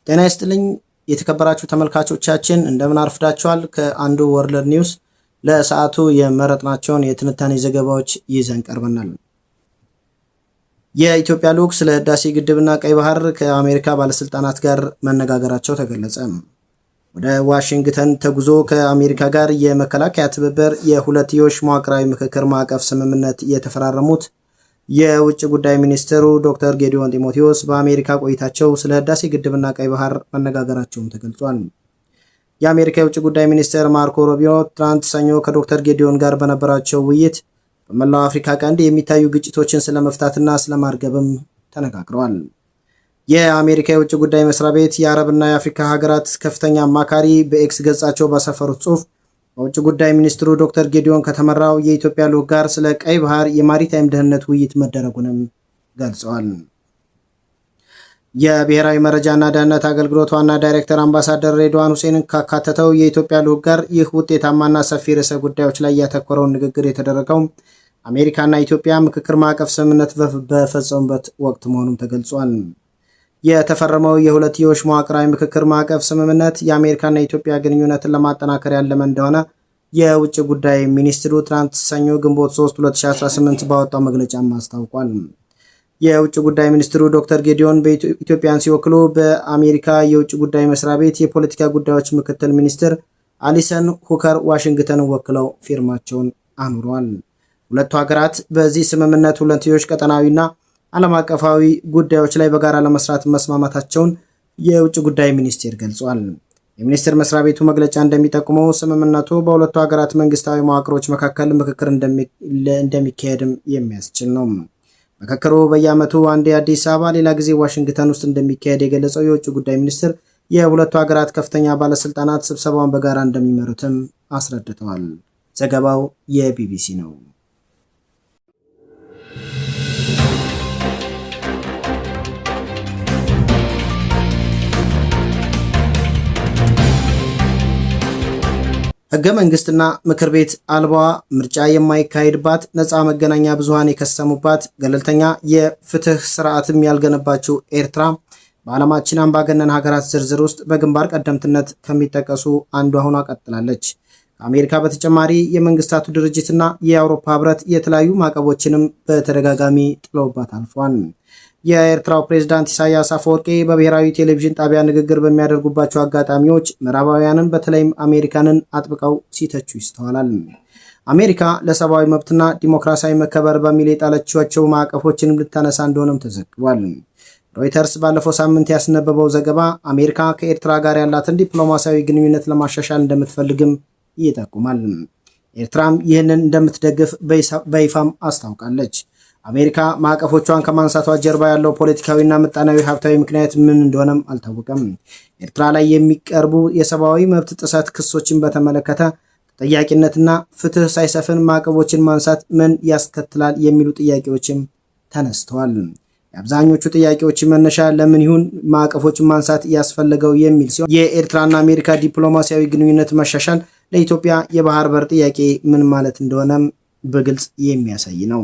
ጤና ይስጥልኝ የተከበራችሁ ተመልካቾቻችን እንደምን አርፍዳችኋል። ከአንዱ ወርልድ ኒውስ ለሰዓቱ የመረጥናቸውን የትንታኔ ዘገባዎች ይዘን ቀርበናል። የኢትዮጵያ ልዑክ ስለ ህዳሴ ግድብና ቀይ ባህር ከአሜሪካ ባለስልጣናት ጋር መነጋገራቸው ተገለጸ። ወደ ዋሽንግተን ተጉዞ ከአሜሪካ ጋር የመከላከያ ትብብር የሁለትዮሽ መዋቅራዊ ምክክር ማዕቀፍ ስምምነት የተፈራረሙት የውጭ ጉዳይ ሚኒስትሩ ዶክተር ጌዲዮን ጢሞቴዎስ በአሜሪካ ቆይታቸው ስለ ህዳሴ ግድብና ቀይ ባህር መነጋገራቸውም ተገልጿል። የአሜሪካ የውጭ ጉዳይ ሚኒስትር ማርኮ ሩቢዮ ትናንት ሰኞ ከዶክተር ጌዲዮን ጋር በነበራቸው ውይይት በመላው አፍሪካ ቀንድ የሚታዩ ግጭቶችን ስለመፍታትና ስለማርገብም ተነጋግረዋል። የአሜሪካ የውጭ ጉዳይ መስሪያ ቤት የአረብና የአፍሪካ ሀገራት ከፍተኛ አማካሪ በኤክስ ገጻቸው ባሰፈሩት ጽሑፍ በውጭ ጉዳይ ሚኒስትሩ ዶክተር ጌዲዮን ከተመራው የኢትዮጵያ ልዑክ ጋር ስለ ቀይ ባህር የማሪታይም ደህንነት ውይይት መደረጉንም ገልጸዋል። የብሔራዊ መረጃና ደህንነት አገልግሎት ዋና ዳይሬክተር አምባሳደር ሬድዋን ሁሴንን ካካተተው የኢትዮጵያ ልዑክ ጋር ይህ ውጤታማና ሰፊ ርዕሰ ጉዳዮች ላይ ያተኮረውን ንግግር የተደረገው አሜሪካና ኢትዮጵያ ምክክር ማዕቀፍ ስምምነት በፈጸሙበት ወቅት መሆኑም ተገልጿል። የተፈረመው የሁለትዮሽ መዋቅራዊ ምክክር ማዕቀፍ ስምምነት የአሜሪካና የኢትዮጵያ ግንኙነትን ለማጠናከር ያለመ እንደሆነ የውጭ ጉዳይ ሚኒስትሩ ትናንት ሰኞ ግንቦት 3 2018 ባወጣው መግለጫም አስታውቋል። የውጭ ጉዳይ ሚኒስትሩ ዶክተር ጌዲዮን በኢትዮጵያን ሲወክሉ በአሜሪካ የውጭ ጉዳይ መስሪያ ቤት የፖለቲካ ጉዳዮች ምክትል ሚኒስትር አሊሰን ሁከር ዋሽንግተን ወክለው ፊርማቸውን አኑረዋል። ሁለቱ ሀገራት በዚህ ስምምነት ሁለትዮሽ ቀጠናዊና ዓለም አቀፋዊ ጉዳዮች ላይ በጋራ ለመስራት መስማማታቸውን የውጭ ጉዳይ ሚኒስቴር ገልጿል። የሚኒስቴር መስሪያ ቤቱ መግለጫ እንደሚጠቁመው ስምምነቱ በሁለቱ ሀገራት መንግስታዊ መዋቅሮች መካከል ምክክር እንደሚካሄድም የሚያስችል ነው። ምክክሩ በየዓመቱ አንዴ አዲስ አበባ ሌላ ጊዜ ዋሽንግተን ውስጥ እንደሚካሄድ የገለጸው የውጭ ጉዳይ ሚኒስትር የሁለቱ ሀገራት ከፍተኛ ባለስልጣናት ስብሰባውን በጋራ እንደሚመሩትም አስረድተዋል። ዘገባው የቢቢሲ ነው። ህገ መንግስትና ምክር ቤት አልባዋ ምርጫ የማይካሄድባት ነፃ መገናኛ ብዙሃን የከሰሙባት ገለልተኛ የፍትህ ስርዓትም ያልገነባችው ኤርትራ በዓለማችን አምባገነን ሀገራት ዝርዝር ውስጥ በግንባር ቀደምትነት ከሚጠቀሱ አንዷ ሆና ቀጥላለች። ከአሜሪካ በተጨማሪ የመንግስታቱ ድርጅትና የአውሮፓ ህብረት የተለያዩ ማዕቀቦችንም በተደጋጋሚ ጥለውባት አልፏል። የኤርትራው ፕሬዝዳንት ኢሳያስ አፈወርቂ በብሔራዊ ቴሌቪዥን ጣቢያ ንግግር በሚያደርጉባቸው አጋጣሚዎች ምዕራባውያንን በተለይም አሜሪካንን አጥብቀው ሲተቹ ይስተዋላል። አሜሪካ ለሰብአዊ መብትና ዲሞክራሲያዊ መከበር በሚል የጣለቻቸው ማዕቀፎችንም ልታነሳ እንደሆነም ተዘግቧል። ሮይተርስ ባለፈው ሳምንት ያስነበበው ዘገባ አሜሪካ ከኤርትራ ጋር ያላትን ዲፕሎማሲያዊ ግንኙነት ለማሻሻል እንደምትፈልግም ይጠቁማል። ኤርትራም ይህንን እንደምትደግፍ በይፋም አስታውቃለች። አሜሪካ ማዕቀፎቿን ከማንሳቷ ጀርባ ያለው ፖለቲካዊና ምጣኔያዊ ሀብታዊ ምክንያት ምን እንደሆነም አልታወቀም። ኤርትራ ላይ የሚቀርቡ የሰብአዊ መብት ጥሰት ክሶችን በተመለከተ ተጠያቂነትና ፍትህ ሳይሰፍን ማዕቀቦችን ማንሳት ምን ያስከትላል የሚሉ ጥያቄዎችም ተነስተዋል። የአብዛኞቹ ጥያቄዎች መነሻ ለምን ይሁን ማዕቀፎችን ማንሳት ያስፈለገው የሚል ሲሆን የኤርትራና አሜሪካ ዲፕሎማሲያዊ ግንኙነት መሻሻል ለኢትዮጵያ የባህር በር ጥያቄ ምን ማለት እንደሆነም በግልጽ የሚያሳይ ነው።